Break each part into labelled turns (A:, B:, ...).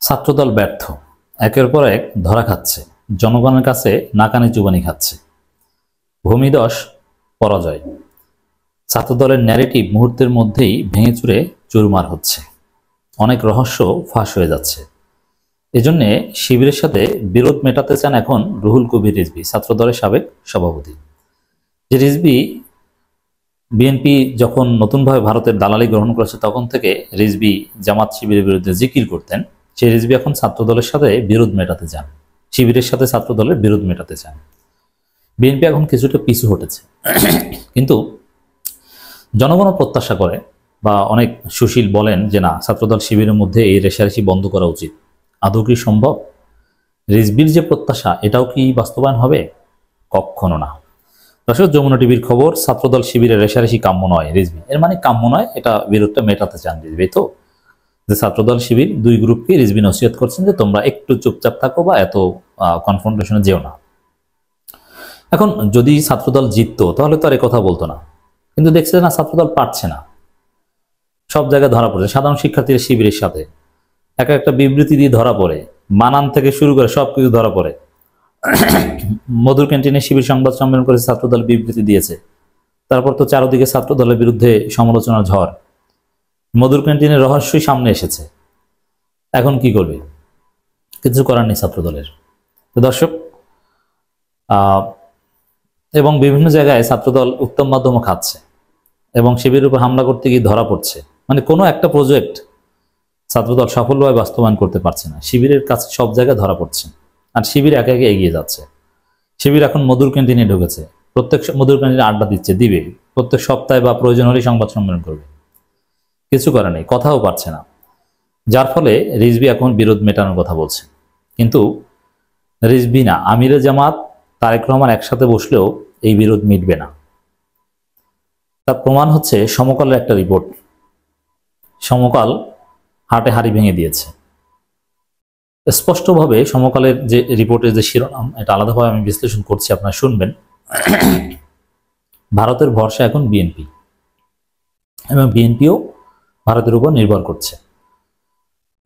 A: ছাত্রদল ব্যর্থ, একের পর এক ধরা খাচ্ছে, জনগণের কাছে নাকানি চুবানি খাচ্ছে। ভূমিধস পরাজয়, ছাত্রদলের ন্যারেটিভ মুহূর্তের মধ্যেই ভেঙে চুরে চুরমার হচ্ছে, অনেক রহস্য ফাঁস হয়ে যাচ্ছে। এজন্যে শিবিরের সাথে বিরোধ মেটাতে চান এখন রুহুল কবির রিজভী, ছাত্রদলের সাবেক সভাপতি। যে রিজভী বিএনপি যখন নতুনভাবে ভারতের দালালি গ্রহণ করেছে তখন থেকে রিজভী জামাত শিবিরের বিরুদ্ধে জিকির করতেন, সেই রিজভী এখন ছাত্রদলের সাথে বিরোধ মেটাতে চান, শিবিরের সাথে ছাত্রদলের বিরোধ মেটাতে চান। বিএনপি এখন কিছুটা পিছু হটেছে, কিন্তু জনগণও প্রত্যাশা করে বা অনেক সুশীল বলেন যে না, ছাত্রদল শিবিরের মধ্যে এই রেষারেষি বন্ধ করা উচিত। আদৌ কি সম্ভব? রিজভীর যে প্রত্যাশা এটাও কি বাস্তবায়ন হবে? কখনো না। দর্শক, যমুনা টিভির খবর, ছাত্রদল শিবিরের রেষারেষি কাম্য নয় রিজভী। এর মানে কাম্য নয়, এটা বিরোধটা মেটাতে চান রিজভী। তো যে ছাত্রদল শিবির দুই গ্রুপকে রিজভী নসিহত করছেন যে তোমরা একটু চুপচাপ থাকো বা এত কনফ্রন্টেশনে যেও না। এখন যদি ছাত্রদল জিততো তাহলে তো আর কথা বলতো না, কিন্তু দেখছে না ছাত্রদল পারছে না, সব জায়গায় ধরা পড়ছে। সাধারণ শিক্ষার্থীরা শিবিরের সাথে একটা বিবৃতি দিয়ে ধরা পড়ে, মানান থেকে শুরু করে সবকিছু ধরা পড়ে। মধুর ক্যান্টিনে শিবির সংবাদ সম্মেলন করেছে, ছাত্রদল বিবৃতি দিয়েছে, তারপর তো চারদিকে ছাত্রদলের বিরুদ্ধে সমালোচনার ঝড়। মধুর ক্যান্টিনের রহস্যই সামনে এসেছে। এখন কি করবে? কিছু করার নেই ছাত্রদলের। তো দর্শক, এবং বিভিন্ন জায়গায় ছাত্রদল উত্তম মাধ্যমও খাচ্ছে এবং শিবিরের উপর হামলা করতে গিয়ে ধরা পড়ছে। মানে কোনো একটা প্রজেক্ট ছাত্রদল সফলভাবে বাস্তবায়ন করতে পারছে না, শিবিরের কাছে সব জায়গায় ধরা পড়ছে। আর শিবির একে একে এগিয়ে যাচ্ছে। শিবির এখন মধুর ক্যান্টিনে ঢুকেছে, প্রত্যেক মধুর ক্যান্টিনে আড্ডা দিবে, প্রত্যেক সপ্তাহে বা প্রয়োজন হলেই সংবাদ সম্মেলন করবে। কিছু করা নেই, কথাও পারছে না, যার ফলে রিজভী এখন বিরোধ মেটানোর কথা বলছে। কিন্তু রিজভী না, আমিরে জামাত তারেক রহমান একসাথে বসলেও এই বিরোধ মিটবে না। তার প্রমাণ হচ্ছে সমকালের একটা রিপোর্ট। সমকাল হাটে হাড়ি ভেঙে দিয়েছে স্পষ্টভাবে। সমকালের যে রিপোর্টের যে শিরোনাম, এটা আলাদাভাবে আমি বিশ্লেষণ করছি, আপনারা শুনবেন। ভারতের ভরসা এখন বিএনপি, এবং বিএনপিও ভারতের উপর নির্ভর করছে।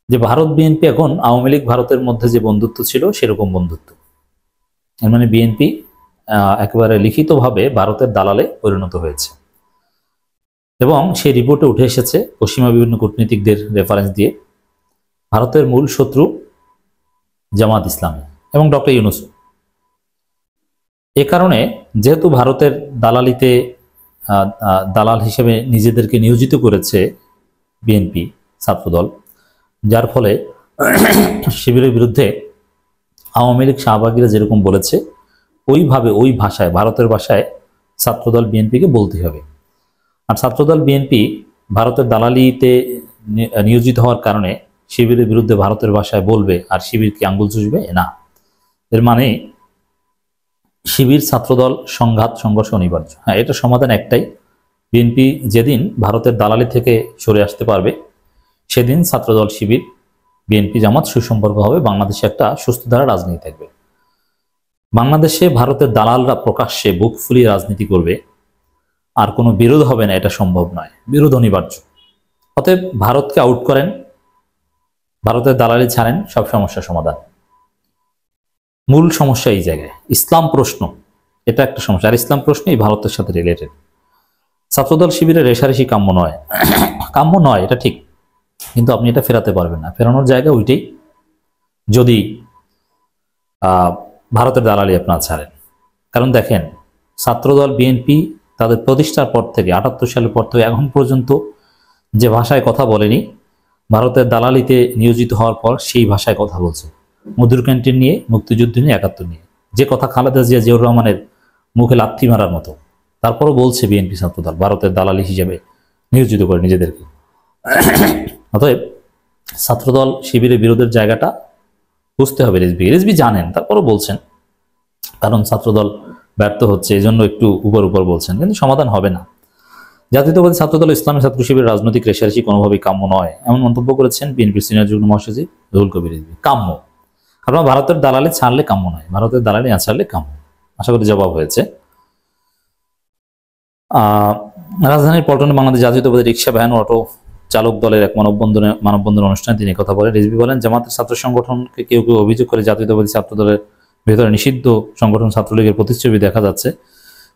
A: যে ভারত বিএনপি এখন আওয়ামী লীগ ভারতের মধ্যে যে বন্ধুত্ব ছিল সেরকম বন্ধুত্ব। এর মানে বিএনপি একেবারে লিখিতভাবে ভারতের দালালে পরিণত হয়েছে। এবং সেই রিপোর্টে উঠে এসেছে, পশ্চিমা বিভিন্ন কূটনীতিকদের রেফারেন্স দিয়ে, ভারতের মূল শত্রু জামাত ইসলামী এবং ডক্টর ইউনূস। এ কারণে যেহেতু ভারতের দালালিতে দালাল হিসেবে নিজেদেরকে নিয়োজিত করেছে বিএনপি ছাত্রদল, যার ফলে শিবিরের বিরুদ্ধে আওয়ামী লীগ শাহবাগীরা যেরকম বলেছে ওইভাবে, ওই ভাষায়, ভারতের ভাষায় ছাত্রদল বিএনপিকে বলতে হবে। আর ছাত্রদল বিএনপি ভারতের দালালিতে নিয়োজিত হওয়ার কারণে শিবিরের বিরুদ্ধে ভারতের ভাষায় বলবে আর শিবিরকে আঙ্গুল চুষবে না। এর মানে শিবির ছাত্রদল সংঘাত সংঘর্ষ অনিবার্য। হ্যাঁ, এটা সমাধান একটাই, বিএনপি যেদিন ভারতের দালালি থেকে সরে আসতে পারবে সেদিন ছাত্রদল শিবির বিএনপি জামাত সুসম্পর্ক হবে, বাংলাদেশে একটা সুস্থ ধারা রাজনীতি থাকবে। বাংলাদেশে ভারতের দালালরা প্রকাশ্যে বুক ফুলিয়ে রাজনীতি করবে আর কোনো বিরোধ হবে না, এটা সম্ভব নয়, বিরোধ অনিবার্য। অতএব ভারতকে আউট করেন, ভারতের দালালি ছাড়েন, সব সমস্যার সমাধান। মূল সমস্যা এই জায়গায়, ইসলাম প্রশ্ন, এটা একটা সমস্যা। আর ইসলাম প্রশ্নই ভারতের সাথে রিলেটেড। ছাত্রদল শিবিরের রেষারেষি কাম্য নয়, কাম্য নয় এটা ঠিক, কিন্তু আপনি এটা ফেরাতে পারবেন না। ফেরানোর জায়গা ওইটাই, যদি ভারতের দালালি আপনারা ছাড়েন। কারণ দেখেন, ছাত্রদল বিএনপি তাদের প্রতিষ্ঠার পর থেকে, 78 সালের পর থেকে এখন পর্যন্ত যে ভাষায় কথা বলেনি, ভারতের দালালিতে নিয়োজিত হওয়ার পর সেই ভাষায় কথা বলছে। মধুর ক্যান্টিন নিয়ে, মুক্তিযুদ্ধ নিয়ে, 71 নিয়ে, যে কথা খালেদা জিয়া, জিয়াউর রহমানের মুখে লাথি মারার মতো, তারপরও বলছে বিএনপি ছাত্রদল ভারতের দালালি হিসেবে নিয়োজিত করে নিজেদেরকে। অতএব ছাত্রদল শিবিরের বিরোধের জায়গাটা বুঝতে হবে। রিজভী জানেন, তারপরও বলছেন, কারণ ছাত্রদল ব্যর্থ হচ্ছে, এই জন্য একটু উপর উপর বলছেন, কিন্তু সমাধান হবে না। জাতীয়তাবাদী ছাত্রদল ইসলামী ছাত্র শিবিরের রাজনৈতিক রেষারেষি কোনোভাবেই কাম্য নয়, এমন মন্তব্য করেছেন বিএনপির সিনিয়র যুগ্ম মহাসচিব রুহুল কবির রিজভী। কাম্য, আপনার ভারতের দালালি ছাড়লে কাম্য নয়, ভারতের দালালি না ছাড়লে কাম্য। আশা করি জবাব হয়েছে। রাজধানীর পল্টনে বাংলাদেশ জাতীয়তাবাদী রিক্সা, ভ্যান, অটো চালক দলের এক মানববন্ধন অনুষ্ঠানে তিনি কথা বলেন। রিজভী বলেন, জামাতের ছাত্র সংগঠনকে কেউ কেউ অভিযোগ করে জাতীয়তাবাদী ছাত্র দলের ভেতরে নিষিদ্ধ সংগঠন ছাত্রলীগের প্রতিচ্ছবি দেখা যাচ্ছে,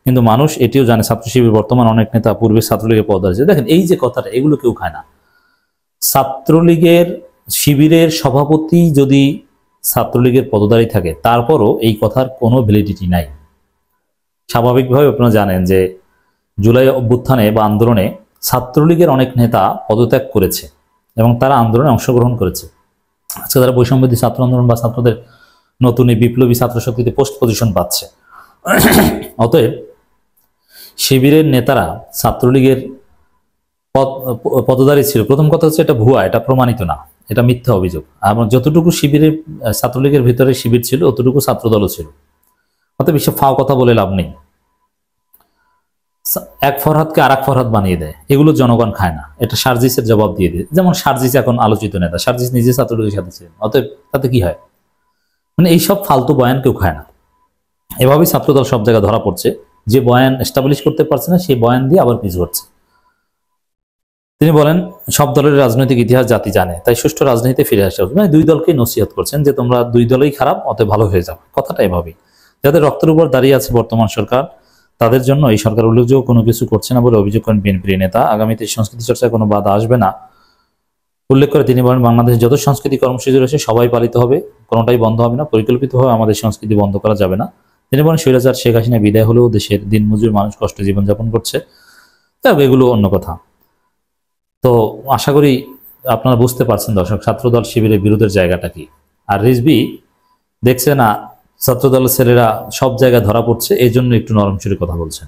A: কিন্তু মানুষ এটিও জানে ছাত্র শিবির বর্তমান অনেক নেতা পূর্বে ছাত্রলীগের পদ আছে। দেখেন এই যে কথাটা, এগুলো কেউ খায় না। ছাত্রলীগের শিবিরের সভাপতি যদি ছাত্রলীগের পদধারী থাকে, তারপরও এই কথার কোনো ভ্যালিডিটি নাই। স্বাভাবিকভাবে আপনারা জানেন যে জুলাই অভ্যুত্থানে বা আন্দোলনে ছাত্রলীগের অনেক নেতা পদত্যাগ করেছে এবং তারা আন্দোলনে অংশগ্রহণ করেছে। আজকে তারা বৈষম্যবিরোধী ছাত্র আন্দোলন বা ছাত্রদের নতুন এই বিপ্লবী ছাত্র শক্তিতে পোস্ট পজিশন পাচ্ছে। অতএব শিবিরের নেতারা ছাত্রলীগের পদধারী ছিল। প্রথম কথা হচ্ছে এটা ভুয়া, এটা প্রমাণিত না, এটা মিথ্যা অভিযোগ। এবং যতটুকু শিবিরের ছাত্রলীগের ভিতরে শিবির ছিল, অতটুকু ছাত্রদলও ছিল। অতএব বিশ্ব ফাও কথা বলে লাভ নেই। এক ফরহাদকে আর এক ফরহাদ বানিয়ে দেয়, এগুলো জনগণ খায় না। এটা সার্জিসের জবাব দিয়ে দেয়। যেমন সার্জিস এখন আলোচিত নেতা, সার্জিস নিজে ছাত্রলীগের সাথে ছিলেন। অতএব তাতে কি হয়, মানে এইসব ফালতু বয়ান কেউ খায় না। এভাবেই ছাত্রদল সব জায়গায় ধরা পড়ছে। যে বয়ান এস্টাবলিশ করতে পারছে না, সেই বয়ান দিয়ে আবার পিছু হচ্ছে। তিনি বলেন, সব দলের রাজনৈতিক ইতিহাস জাতি জানে, তাই সুষ্ঠু রাজনীতিতে ফিরে আসতে হবে। মানে দুই দলকেই নসিহত করছেন যে তোমরা দুই দলই খারাপ, অতএব ভালো হয়ে যাবে। কথাটা এভাবেই। যাদের রক্তের উপর দাঁড়িয়ে আছে বর্তমান সরকার, তাদের জন্য এই সরকার উল্লেখযোগ্য কোনো কিছু করছে না বলে অভিযোগ করেন বিএনপির নেতা। আগামীতে সংস্কৃতি চর্চায় কোনো বাধা আসবে না উল্লেখ করে তিনি বলেন, বাংলাদেশে যত সংস্কৃতি কর্মসূচি রয়েছে সবাই পালিত হবে, কোনোটাই বন্ধ হবে না। পরিকল্পিতভাবে আমাদের সংস্কৃতি বন্ধ করা যাবে না। তিনি বলেন, স্বৈরাচার শেখ হাসিনা বিদায় হলেও দেশের দিনমজুর মানুষ কষ্টে জীবনযাপন করছে। তবে এগুলো অন্য কথা। তো আশা করি আপনারা বুঝতে পারছেন দর্শক, ছাত্রদল শিবিরের বিরোধের জায়গাটা কি। আর রিজভী দেখছে না ছাত্রদলের ছেলেরা সব জায়গায় ধরা পড়ছে, এই জন্য একটু নরম সুরে কথা বলছেন।